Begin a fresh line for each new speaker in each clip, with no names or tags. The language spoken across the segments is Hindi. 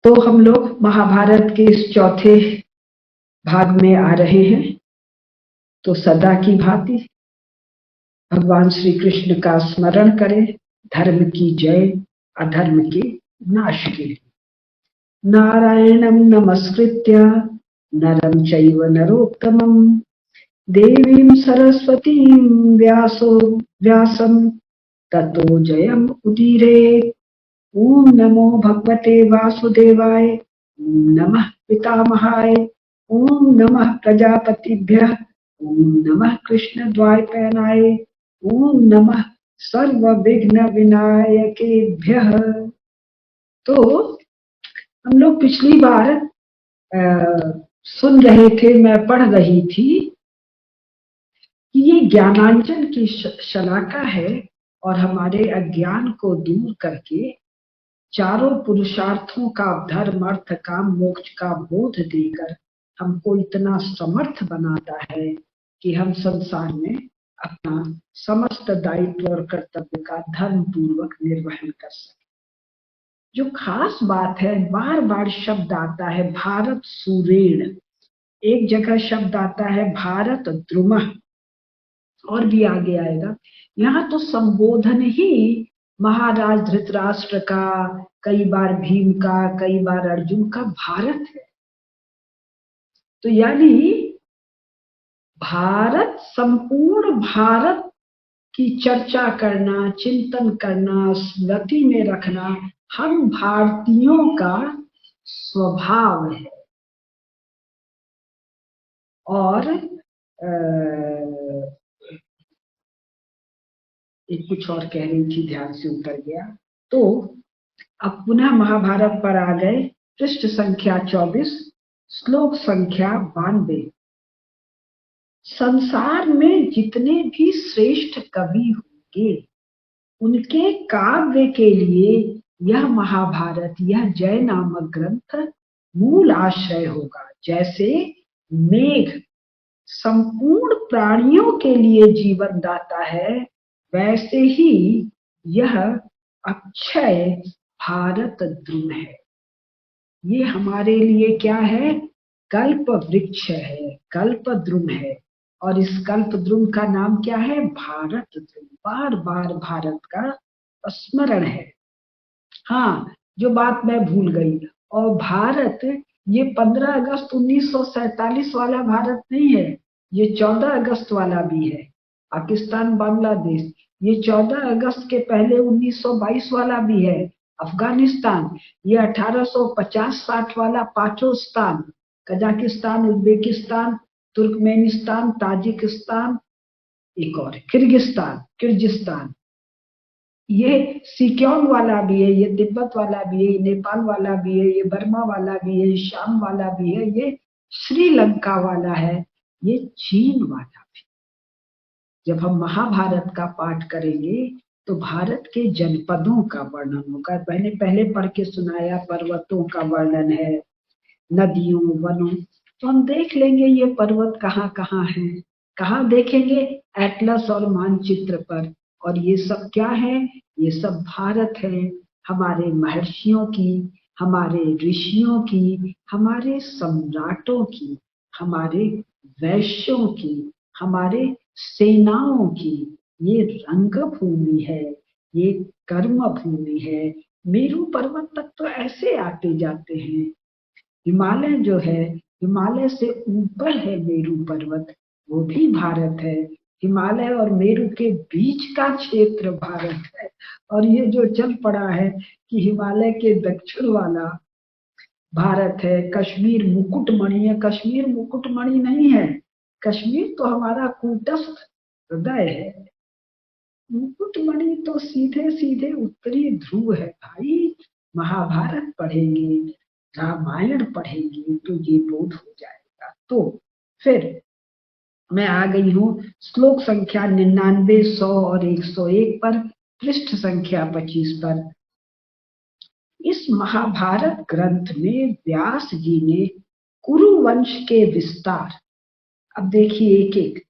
तो हम लोग महाभारत के इस चौथे भाग में आ रहे हैं। तो सदा की भांति भगवान श्री कृष्ण का स्मरण करें, धर्म की जय अधर्म के नाश के लिए। नारायणं नमस्कृत्य नरं चैव नरोत्तमं देवीं सरस्वतीं व्यासं ततो जयम् उदीरयेत्। ओम नमो भगवते वासुदेवाय, ओम नमः पितामहाय, ओम नमः प्रजापतिभ्यः, ओम नमः कृष्णद्वैपायनाय, ओम नमः सर्वविघ्न विनायकेभ्यः। तो हम लोग पिछली बार सुन रहे थे, मैं पढ़ रही थी कि ये ज्ञानांजन की शलाका है और हमारे अज्ञान को दूर करके चारों पुरुषार्थों का, धर्म अर्थ काम मोक्ष का बोध देकर हमको इतना समर्थ बनाता है कि हम संसार में अपना समस्त दायित्व और कर्तव्य का धर्म पूर्वक निर्वहन कर सके। जो खास बात है, बार बार शब्द आता है भारत सुरेण, एक जगह शब्द आता है भारत द्रुमः, और भी आगे आएगा। यहाँ तो संबोधन ही महाराज धृतराष्ट्र का, कई बार भीम का, कई बार अर्जुन का भारत है। तो यानी भारत, संपूर्ण भारत की चर्चा करना, चिंतन करना, स्मृति में रखना हम भारतीयों का स्वभाव है। और एक कुछ और कह रही थी, ध्यान से उतर गया। तो अब पुनः महाभारत पर आ गए, पृष्ठ संख्या 24, श्लोक संख्या 92। संसार में जितने भी श्रेष्ठ कवि होंगे उनके काव्य के लिए यह महाभारत, यह जय नामक ग्रंथ मूल आश्रय होगा। जैसे मेघ संपूर्ण प्राणियों के लिए जीवन दाता है, वैसे ही यह अक्षय भारत द्रुम है। ये हमारे लिए क्या है? कल्प वृक्ष है, कल्प द्रुम है। और इस कल्प द्रुम का नाम क्या है? भारत द्रुम। बार बार भारत का स्मरण है। हाँ, जो बात मैं भूल गई, और भारत ये 15 अगस्त 1947 वाला भारत नहीं है, ये 14 अगस्त वाला भी है। पाकिस्तान बांग्लादेश ये 14 अगस्त के पहले 1922 वाला भी है। अफगानिस्तान ये 1850-60 वाला Pakistan, Kazakhstan, Uzbekistan, Turkmenistan, Tajikistan, एक और किर्गिस्तान, ये सिक्योंग वाला भी है, ये तिब्बत वाला भी है, ये नेपाल वाला भी है, ये बर्मा वाला भी है, शाम वाला भी है, ये श्रीलंका वाला है, ये चीन वाला भी। जब हम महाभारत का पाठ करेंगे तो भारत के जनपदों का वर्णन होगा। मैंने पहले पढ़ के सुनाया, पर्वतों का वर्णन है, नदियों, वनों। तो हम देख लेंगे ये पर्वत कहाँ कहाँ है, कहाँ देखेंगे? एटलस और मानचित्र पर। और ये सब क्या है? ये सब भारत है, हमारे महर्षियों की, हमारे ऋषियों की, हमारे सम्राटों की, हमारे वैश्यों की, हमारे सेनाओं की ये रंग भूमि है, ये कर्म भूमि है। मेरू पर्वत तक तो ऐसे आते जाते हैं। हिमालय जो है, हिमालय से ऊपर है मेरू पर्वत, वो भी भारत है। हिमालय और मेरू के बीच का क्षेत्र भारत है। और ये जो चल पड़ा है कि हिमालय के दक्षिण वाला भारत है, कश्मीर मुकुटमणि है। कश्मीर मुकुटमणि नहीं है, कश्मीर तो हमारा कूटस्थ हृदय है। मुकुटमणि तो सीधे सीधे उत्तरी ध्रुव है। भाई, महाभारत पढ़ेंगे, रामायण पढ़ेंगे तो ये बोध हो जाएगा। तो फिर मैं आ गई हूँ श्लोक संख्या 99, 100 और 101 पर, पृष्ठ संख्या 25 पर। इस महाभारत ग्रंथ में व्यास जी ने कुरु वंश के विस्तार, अब देखिए एक एक,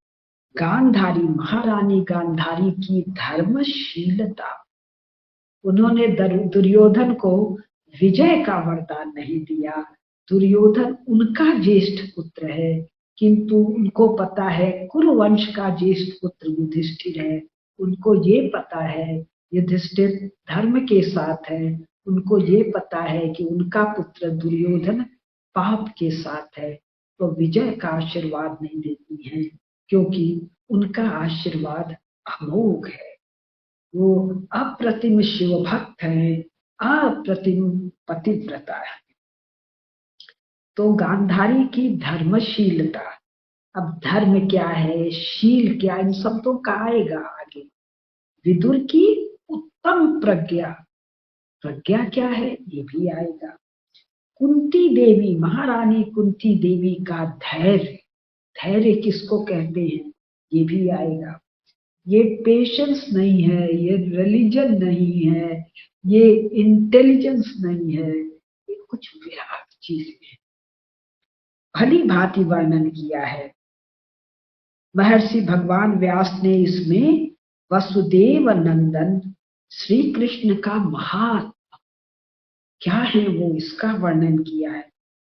गांधारी, महारानी गांधारी की धर्मशीलता, उन्होंने दुर्योधन को विजय का वरदान नहीं दिया। दुर्योधन उनका ज्येष्ठ पुत्र है, किंतु उनको पता है कुरुवंश का ज्येष्ठ पुत्र युधिष्ठिर है। उनको ये पता है युधिष्ठिर धर्म के साथ है, उनको ये पता है कि उनका पुत्र दुर्योधन पाप के साथ है, तो विजय का आशीर्वाद नहीं देती हैं, क्योंकि उनका आशीर्वाद अमोघ है। वो अप्रतिम शिव भक्त है, अप्रतिम पतिव्रता है। तो गांधारी की धर्मशीलता, अब धर्म क्या है, शील क्या, इन शब्दों का आएगा आगे। विदुर की उत्तम प्रज्ञा, प्रज्ञा क्या है ये भी आएगा। कुंती देवी, महारानी कुंती देवी का धैर्य, धैर्य किसको कहते हैं ये भी आएगा। ये पेशेंस नहीं है, ये रिलीजन नहीं है, ये इंटेलिजेंस नहीं है, ये कुछ विराट चीजें हैं, भली भांति वर्णन किया है। महर्षि भगवान व्यास ने इसमें वसुदेव नंदन श्री कृष्ण का महात्मा क्या है वो इसका वर्णन किया है।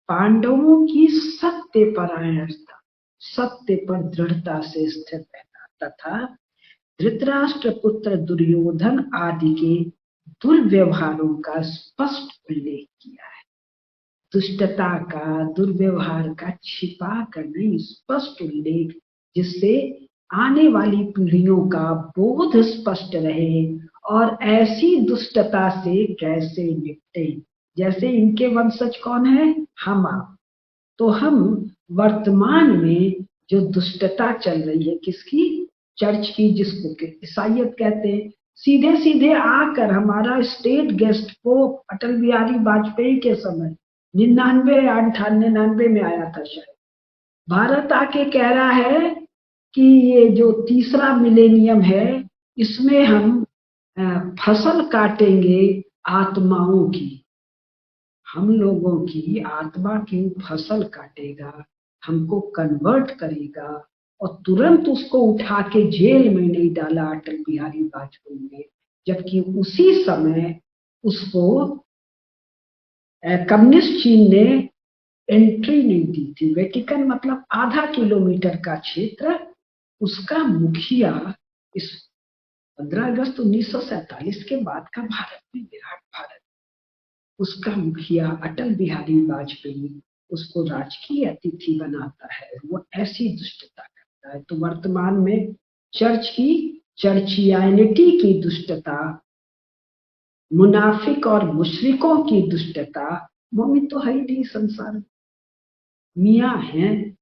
पांडवों की सत्य परायणता, सत्य पर दृढ़ता से स्थित रहना, तथा धृतराष्ट्र पुत्र दुर्योधन आदि के दुर्व्यवहारों का स्पष्ट उल्लेख किया है। दुष्टता का, दुर्व्यवहार का छिपा कर नहीं, स्पष्ट उल्लेख, जिससे आने वाली पीढ़ियों का बोध स्पष्ट रहे और ऐसी दुष्टता से कैसे निपटे। जैसे इनके वंशज कौन है, हम आप, तो हम वर्तमान में जो दुष्टता चल रही है किसकी, चर्च की, जिसको के ईसाइयत कहते हैं, सीधे सीधे आकर हमारा state guest pope Atal Bihari Vajpayee के समय 99 या 98 में आया था शायद, भारत आके कह रहा है कि ये जो तीसरा मिलेनियम है इसमें हम फसल काटेंगे आत्माओं की, हम लोगों की आत्मा की फसल काटेगा, हमको कन्वर्ट करेगा, और तुरंत उसको उठा के जेल में नहीं डाला अटल बिहारी वाजपेयी ने, जबकि उसी समय उसको कम्युनिस्ट चीन ने एंट्री नहीं दी थी। वेटिकन मतलब आधा किलोमीटर का क्षेत्र, उसका मुखिया इस 15 अगस्त 1947 के बाद का भारत में, विराट भारत, उसका मुखिया अटल बिहारी वाजपेयी उसको राजकीय अतिथि बनाता है, वो ऐसी दुष्टता करता है। तो वर्तमान में चर्च की, चर्चियानिटी की दुष्टता, मुनाफिक और मुशरिकों की दुष्टता, मोमिन तो है ही नहीं संसार में, मियाँ हैं,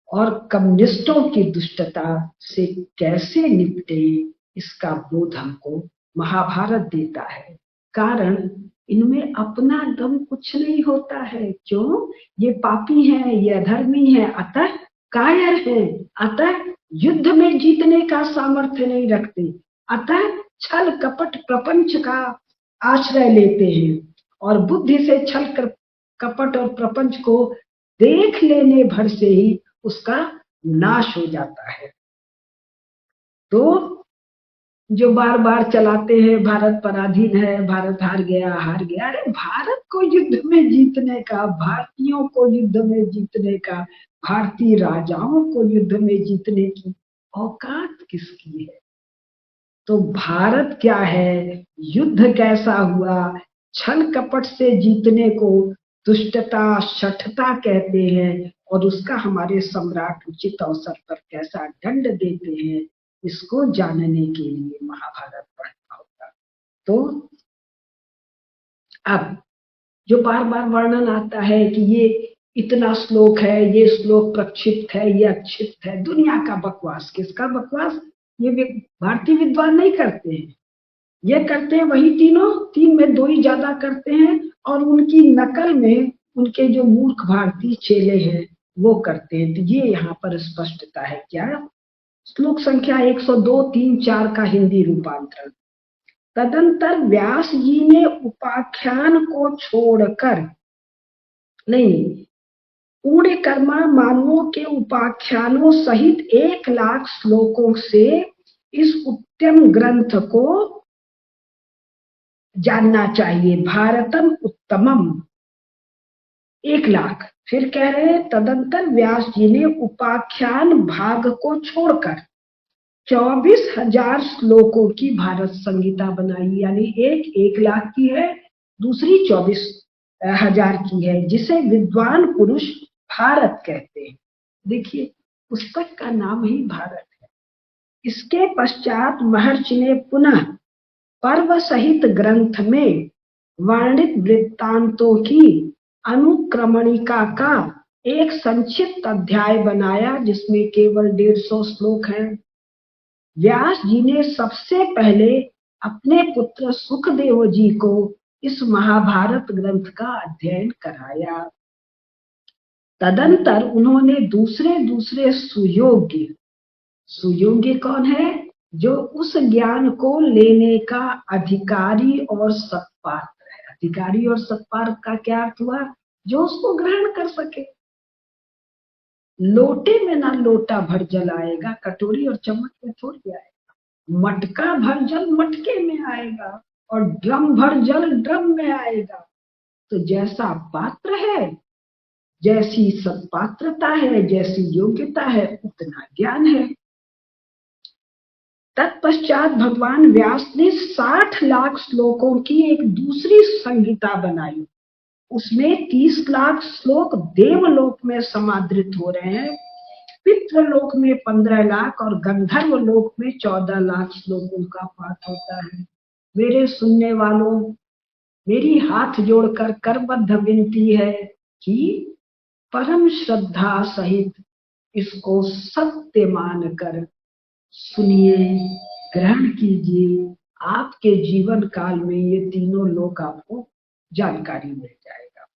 और कम्युनिस्टों की दुष्टता से कैसे निपटे इसका बोध हमको महाभारत देता है। कारण इनमें अपना दम कुछ नहीं होता है, क्यों, ये पापी हैं, ये अधर्मी हैं, अतः कायर हैं, अतः युद्ध में जीतने का सामर्थ्य नहीं रखते, अतः छल कपट प्रपंच का आश्रय लेते हैं, और बुद्धि से छल कपट और प्रपंच को देख लेने भर से ही उसका नाश हो जाता है। तो जो बार बार चलाते हैं भारत पराधीन है, भारत हार गया, हार गया, अरे भारत को युद्ध में जीतने का, भारतीयों को युद्ध में जीतने का, भारतीय राजाओं को युद्ध में जीतने की औकात किसकी है। तो भारत क्या है, युद्ध कैसा हुआ, छल कपट से जीतने को दुष्टता, शठता कहते हैं, और उसका हमारे सम्राट उचित अवसर पर कैसा दंड देते हैं, इसको जानने के लिए महाभारत पढ़ना होगा। तो अब जो बार बार वर्णन आता है कि ये इतना श्लोक है, ये श्लोक प्रक्षिप्त है, ये अक्षिप्त है, दुनिया का बकवास, किसका बकवास, ये भारतीय विद्वान नहीं करते हैं, ये करते हैं वही तीनों, तीन में दो ही ज्यादा करते हैं, और उनकी नकल में उनके जो मूर्ख भारतीय चेले हैं वो करते हैं। तो ये यहाँ पर स्पष्टता है क्या, श्लोक संख्या 102, 3, 4 का हिंदी रूपांतरण। तदंतर व्यास जी ने उपाख्यान को छोड़कर, नहीं, पूर्ण कर्मा मानवों के उपाख्यानों सहित 1,00,000 श्लोकों से इस उत्तम ग्रंथ को जानना चाहिए। भारतम उत्तमम 1 लाख। फिर कह रहे हैं तदंतर व्यास जी ने उपाख्यान भाग को छोड़कर 24,000 श्लोकों की भारत संहिता बनाई, यानी एक 1 लाख की है, दूसरी 24,000 की है, जिसे विद्वान पुरुष भारत कहते हैं। देखिए पुस्तक का नाम ही भारत है। इसके पश्चात महर्षि ने पुनः पर्व सहित ग्रंथ में वर्णित वृत्तांतों की अनुक्रमणिका का एक संक्षिप्त अध्याय बनाया, जिसमें केवल 150 श्लोक हैं। व्यास जी ने सबसे पहले अपने पुत्र सुखदेव जी को इस महाभारत ग्रंथ का अध्ययन कराया। तदंतर उन्होंने दूसरे सुयोग्य, सुयोग्य कौन है? जो उस ज्ञान को लेने का अधिकारी और सत्पात्र है। अधिकारी और सत्पात्र का क्या अर्थ हुआ? जो उसको ग्रहण कर सके। लोटे में ना लोटा भर जल आएगा, कटोरी और चम्मच में थोड़ी आएगा। मटका भर जल मटके में आएगा और ड्रम भर जल ड्रम में आएगा। तो जैसा पात्र है, जैसी सत्पात्रता है, जैसी योग्यता है, उतना ज्ञान है। तत्पश्चात भगवान व्यास ने 60 लाख श्लोकों की एक दूसरी संहिता बनाई। उसमें 30 लाख श्लोक देवलोक में समादृत हो रहे हैं, पितृलोक में 15 लाख और गंधर्व लोक में 14 लाख श्लोकों का पाठ होता है। मेरे सुनने वालों, मेरी हाथ जोड़कर करबद्ध विनती है कि परम श्रद्धा सहित इसको सत्य मानकर सुनिए, ग्रहण कीजिए। आपके जीवन काल में ये तीनों लोक आपको जानकारी मिल जाएगा।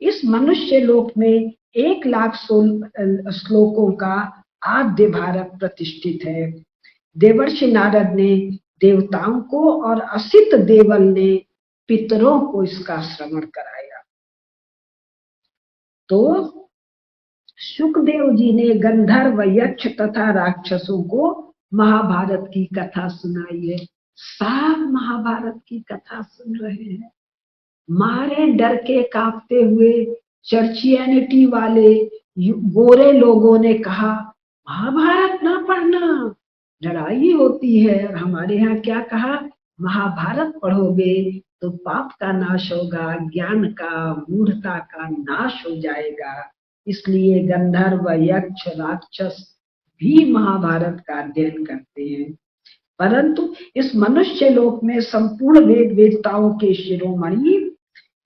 इस मनुष्य लोक में 1 लाख श्लोकों का आद्य भारत प्रतिष्ठित है। देवर्षि नारद ने देवताओं को और असित देवल ने पितरों को इसका श्रवण कराया। तो सुखदेव जी ने गंधर्व, यक्ष तथा राक्षसों को महाभारत की कथा सुनाई है। सब महाभारत की कथा सुन रहे हैं। मारे डर के कांपते हुए चर्चियनिटी वाले गोरे लोगों ने कहा महाभारत ना पढ़ना, लड़ाई होती है। और हमारे यहाँ क्या कहा? महाभारत पढ़ोगे तो पाप का नाश होगा, ज्ञान का, मूढ़ता का नाश हो जाएगा। इसलिए गंधर्व, यक्ष, राक्षस भी महाभारत का अध्ययन करते हैं। परंतु इस मनुष्य लोक में संपूर्ण वेद वेदताओं के शिरोमणि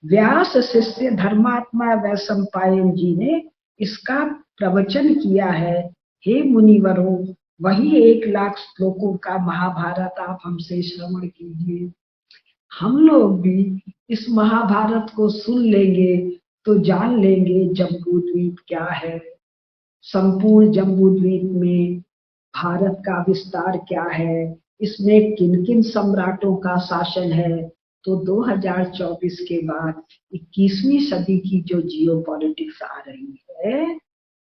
व्यास शिष्य धर्मात्मा वैशंपायन जी ने इसका प्रवचन किया है। हे मुनिवरों, वही 1 लाख श्लोकों का महाभारत आप हमसे श्रवण कीजिए। हम लोग भी इस महाभारत को सुन लेंगे तो जान लेंगे जम्बूद्वीप क्या है, संपूर्ण जम्बूद्वीप में भारत का विस्तार क्या है, इसमें किन किन सम्राटों का शासन है। तो 2024 के बाद 21वीं सदी की जो जियो पॉलिटिक्स आ रही है,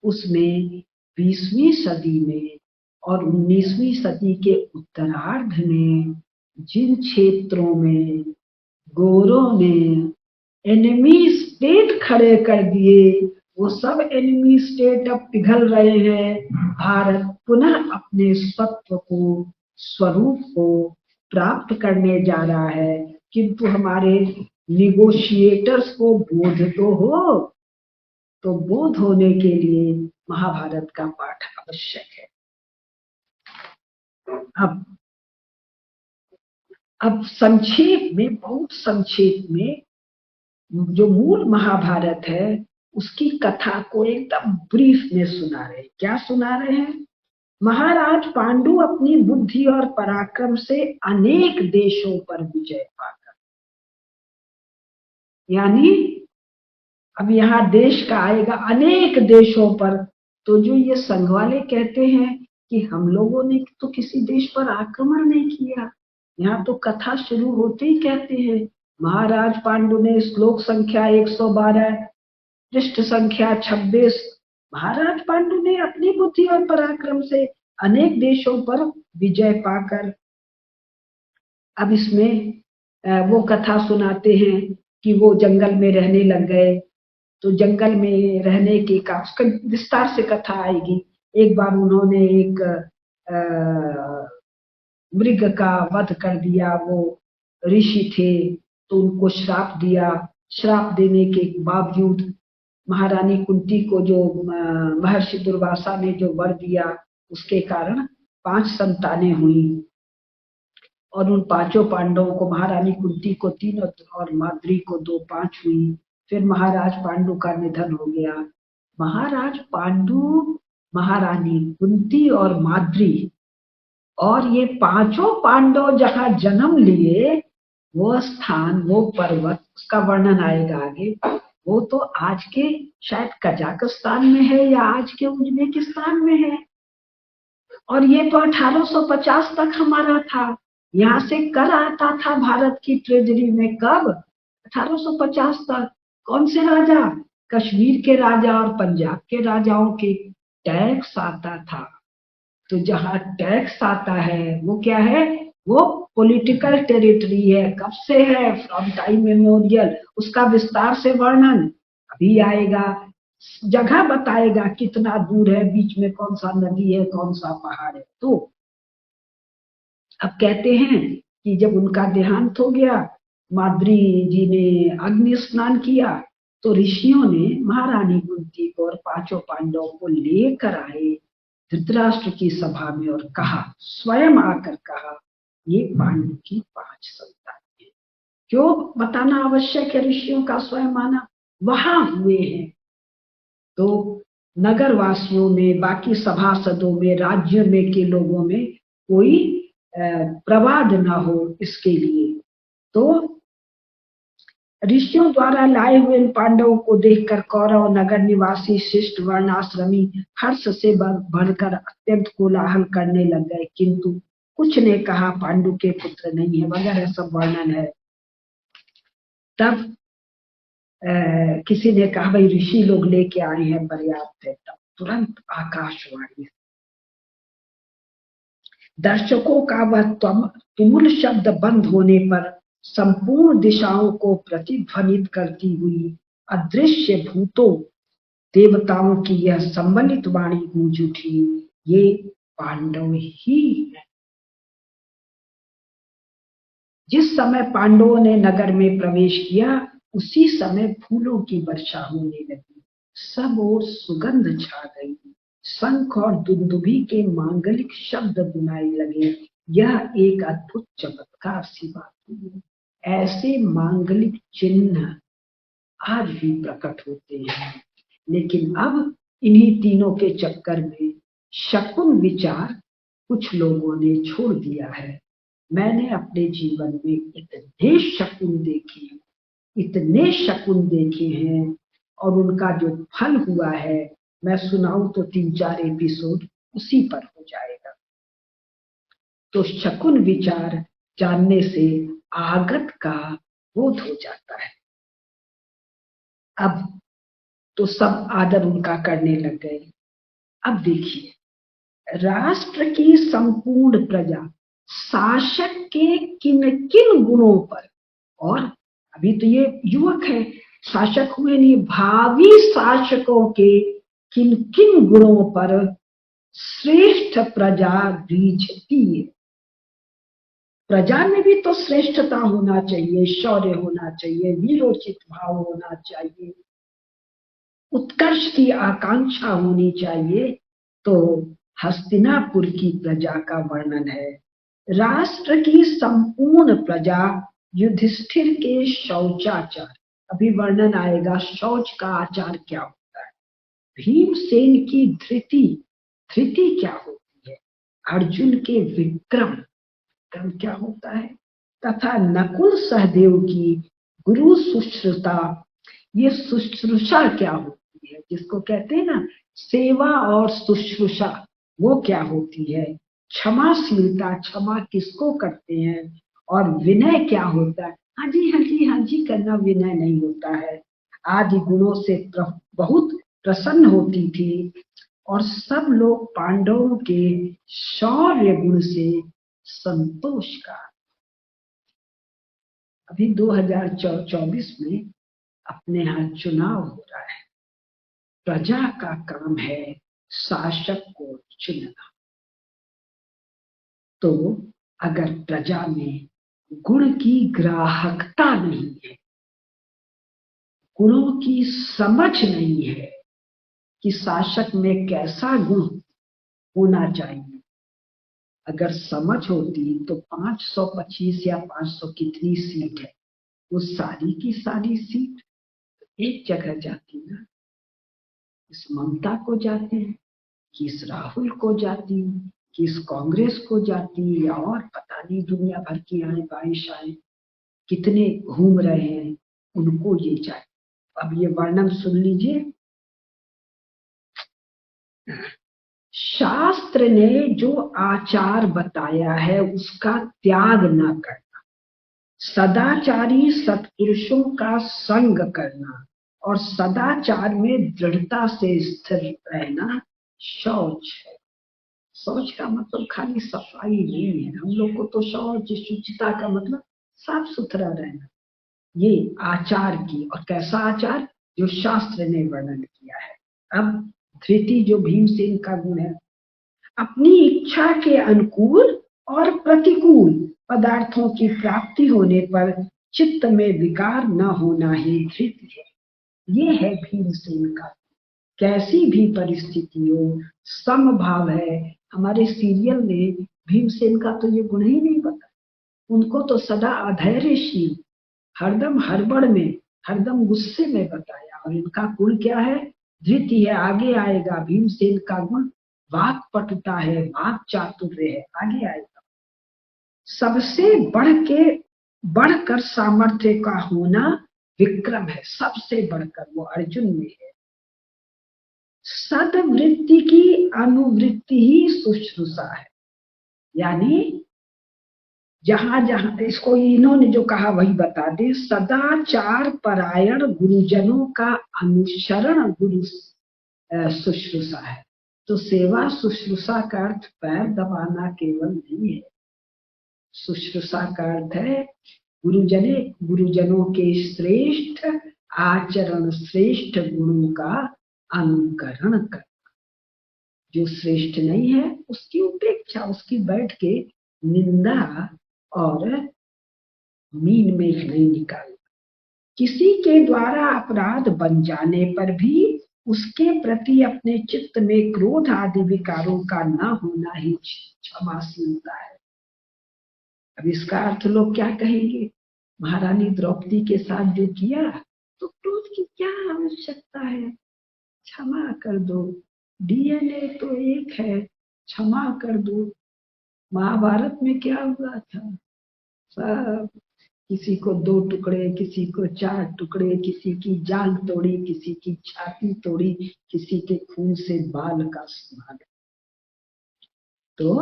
उसमें 20वीं सदी में और 19वीं सदी के उत्तरार्ध में जिन क्षेत्रों में गोरों ने एनिमी स्टेट खड़े कर दिए, वो सब एनिमी स्टेट अब पिघल रहे हैं। भारत पुनः अपने सत्व को, स्वरूप को प्राप्त करने जा रहा है। किंतु हमारे निगोशिएटर्स को बोध तो हो, तो बोध होने के लिए महाभारत का पाठ आवश्यक है। अब संक्षेप में, बहुत संक्षेप में, जो मूल महाभारत है उसकी कथा को एकदम ब्रीफ में सुना रहे। क्या सुना रहे हैं? महाराज पांडु अपनी बुद्धि और पराक्रम से अनेक देशों पर विजय पाकर, यानी अब यहाँ देश का आएगा अनेक देशों पर। तो जो ये संघ वाले कहते हैं कि हम लोगों ने तो किसी देश पर आक्रमण नहीं किया, यहाँ तो कथा शुरू होते ही कहते हैं महाराज पांडु ने श्लोक संख्या 112, पृष्ठ संख्या 26, महाराज पांडु ने अपनी बुद्धि और पराक्रम से अनेक देशों पर विजय पाकर। अब इसमें वो कथा सुनाते हैं कि वो जंगल में रहने लग गए, तो जंगल में रहने के का उसका विस्तार से कथा आएगी। एक बार उन्होंने एक मृग का वध कर दिया, वो ऋषि थे, तो उनको श्राप दिया। श्राप देने के बावजूद महारानी कुंती को जो महर्षि दुर्वासा ने जो वर दिया, उसके कारण 5 संतानें हुई, और उन पांचों पांडवों को, महारानी कुंती को 3 और माद्री को 2, 5 हुई। फिर महाराज पांडु का निधन हो गया। महाराज पांडु, महारानी कुंती और माद्री, और ये पांचों पांडव जहां जन्म लिए, वो स्थान, वो पर्वत, उसका वर्णन आएगा आगे। वो तो आज के शायद कजाकिस्तान में है या आज के उज्बेकिस्तान में है, और ये तो 1850 तक हमारा था। यहाँ से कर आता था भारत की ट्रेजरी में, कब? 1850 तक। कौन से राजा? कश्मीर के राजा और पंजाब के राजाओं के टैक्स आता था। तो जहां टैक्स आता है वो क्या है? वो पॉलिटिकल टेरिटरी है। कब से है? From time memorial. उसका विस्तार से वर्णन अभी आएगा। जगह बताएगा कितना दूर है, बीच में कौन सा नदी है, कौन सा पहाड़ है। तो अब कहते हैं कि जब उनका देहांत हो गया, माद्री जी ने अग्नि स्नान किया, तो ऋषियों ने महारानी कुंती को और पांचों पांडवों को लेकर आए धृतराष्ट्र की सभा में, और कहा, स्वयं आकर कहा, ये पांडु की 5 संतान है। क्यों बताना आवश्यक है ऋषियों का स्वयं आना? वहां हुए हैं। तो नगर वासियों में, बाकी सभासदों में, राज्य में के लोगों में कोई प्रवाद ना हो, इसके लिए। तो ऋषियों द्वारा लाए हुए इन पांडवों को देखकर कौरव नगर निवासी शिष्ट वर्णाश्रमी हर्ष से भरकर अत्यंत कोलाहल करने लग गए, किंतु कुछ ने कहा पांडु के पुत्र नहीं है, वगैरह सब वर्णन है। तब किसी ने कहा, भाई ऋषि लोग लेके आए हैं, पर्याप्त है। तब तुरंत आकाशवाणी, दर्शकों का वह तुमुल शब्द बंद होने पर संपूर्ण दिशाओं को प्रतिध्वनित करती हुई अदृश्य भूतों देवताओं की यह सम्मिलित वाणी गूंज उठी, ये पांडव ही है। जिस समय पांडवों ने नगर में प्रवेश किया, उसी समय फूलों की वर्षा होने लगी, सब ओर सुगंध छा गई, शंख और दुंदुभी के मांगलिक शब्द बुनाई लगे। यह एक अद्भुत चमत्कार सी बात हुई। ऐसे मांगलिक चिन्ह आज भी प्रकट होते हैं, लेकिन अब इन्हीं तीनों के चक्कर में शकुन विचार कुछ लोगों ने छोड़ दिया है। मैंने अपने जीवन में इतने शकुन देखे, इतने शकुन देखे हैं, और उनका जो फल हुआ है, मैं सुनाऊं तो 3-4 एपिसोड उसी पर हो जाएगा। तो शकुन विचार जानने से आगत का बोध हो जाता है। अब तो सब आदर उनका करने लग गए। अब देखिए, राष्ट्र की संपूर्ण प्रजा शासक के किन किन गुणों पर, और अभी तो ये युवक है, शासक हुए नहीं, भावी शासकों के किन किन गुणों पर श्रेष्ठ प्रजा रीझती है। प्रजा में भी तो श्रेष्ठता होना चाहिए, शौर्य होना चाहिए, वीरोचित भाव होना चाहिए, उत्कर्ष की आकांक्षा होनी चाहिए। तो हस्तिनापुर की प्रजा का वर्णन है। राष्ट्र की संपूर्ण प्रजा युधिष्ठिर के शौचाचार, अभी वर्णन आएगा शौच का आचार क्या होता है। भीमसेन की धृति, धृति क्या होती है। अर्जुन के विक्रम, विक्रम क्या होता है। तथा नकुल सहदेव की गुरु शुश्रूषा, ये शुश्रूषा क्या होती है, जिसको कहते हैं ना सेवा और शुश्रूषा, वो क्या होती है। क्षमाशीलता, क्षमा किसको करते हैं। और विनय क्या होता है। हाँ जी हाँ जी हाँ जी करना विनय नहीं होता है। आदि गुणों से बहुत प्रसन्न होती थी, और सब लोग पांडवों के शौर्य गुण से संतोष का अभी 2024 में अपने यहाँ चुनाव हो रहा है। प्रजा का काम है शासक को चुनना। तो अगर प्रजा में गुण की ग्राहकता नहीं है, गुणों की समझ नहीं है कि शासक में कैसा गुण होना चाहिए, अगर समझ होती तो 525 या 500 कितनी सीट है, वो सारी की सारी सीट एक जगह जाती ना, इस ममता को जाती, किस राहुल को जाती, किस कांग्रेस को जाती, और पता नहीं दुनिया भर की आए बाईं कितने घूम रहे हैं, उनको ये चाहिए। अब ये वर्णन सुन लीजिए। शास्त्र ने जो आचार बताया है उसका त्याग न करना, सदाचारी सत्पुरुषों का संग करना और सदाचार में दृढ़ता से स्थिर रहना शौच है। शौच का मतलब खाली सफाई नहीं है, हम लोग को तो शौच शुचिता का मतलब साफ सुथरा रहना, ये आचार की, और कैसा आचार जो शास्त्र ने वर्णन किया है। अब धृति जो भीमसेन का गुण है, अपनी इच्छा के अनुकूल और प्रतिकूल पदार्थों की प्राप्ति होने पर चित्त में विकार न होना ही धृति है। ये है भीमसेन का, कैसी भी परिस्थिति हो समभाव है। हमारे सीरियल में भीमसेन का तो ये गुण ही नहीं बता, उनको तो सदा अधैर्यशील, हरदम हड़बड़ में, हरदम गुस्से में बताया। और इनका गुण क्या है? धृति है, आगे आएगा। भीमसेन का गुण वाक पटुता है, वाक चातुर्य है, आगे आएगा। सबसे बढ़कर सामर्थ्य का होना विक्रम है, सबसे बढ़कर वो अर्जुन में है। सद्वृत्ति की अनुवृत्ति ही शुश्रूषा है, यानी जहां जहां, इसको इन्होंने जो कहा वही बता दे। सदाचार परायण गुरुजनों का अनुसरण गुरु शुश्रूषा है। तो सेवा शुश्रूषा का अर्थ पैर दबाना केवल नहीं है, शुश्रूषा का अर्थ है गुरुजनों के श्रेष्ठ आचरण, श्रेष्ठ गुणों का अनुकरण करना। जो श्रेष्ठ नहीं है उसकी उपेक्षा, उसकी बैठ के निंदा और मीन में नहीं निकालना। किसी के द्वारा अपराध बन जाने पर भी उसके प्रति अपने चित्त में क्रोध आदि विकारों का न होना ही क्षमाशीलता है। अब इसका अर्थ लोग क्या कहेंगे? महारानी द्रौपदी के साथ जो किया तो क्रोध की क्या आवश्यकता है, क्षमा कर दो, डीएनए तो एक है, क्षमा कर दो। महाभारत में क्या हुआ था? सब किसी को 2 टुकड़े, किसी को 4 टुकड़े, किसी की जांघ तोड़ी, किसी की छाती तोड़ी, किसी के खून से बाल का स्नान। तो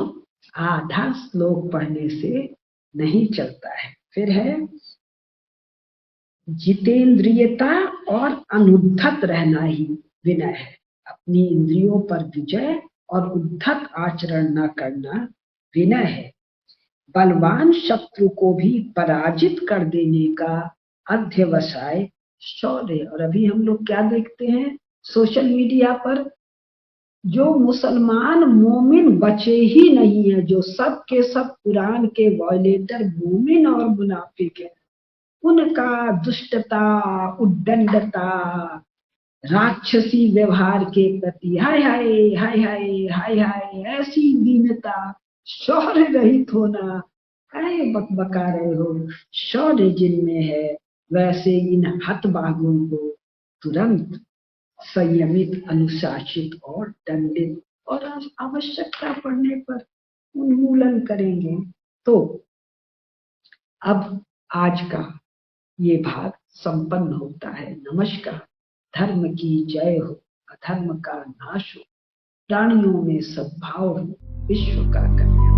आधा श्लोक पढ़ने से नहीं चलता है। फिर है जितेंद्रियता और अनुद्धत रहना ही विनय है। अपनी इंद्रियों पर विजय और उद्धत आचरण न करना विनय है। बलवान शत्रु को भी पराजित कर देने का अध्यवसाय शौर्य। और अभी हम लोग क्या देखते हैं सोशल मीडिया पर, जो मुसलमान मोमिन बचे ही नहीं है, जो सब के सब कुरान के वायलेटर मोमिन और मुनाफिक है, उनका दुष्टता, उद्दंडता, राक्षसी व्यवहार के प्रति हाय हाय हाय हाय हाय हाय, ऐसी दीनता, शौर्य रहित होना, काय बकबका रहे हो। शौर्य जिनमें है वैसे इन हतभागों को तुरंत संयमित, अनुशासित और दंडित और आवश्यकता पड़ने पर उन्मूलन करेंगे। तो अब आज का ये भाग संपन्न होता है। नमस्कार। धर्म की जय हो, अधर्म का नाश हो, प्राणियों में सद्भाव हो, विश्व का कल्याण।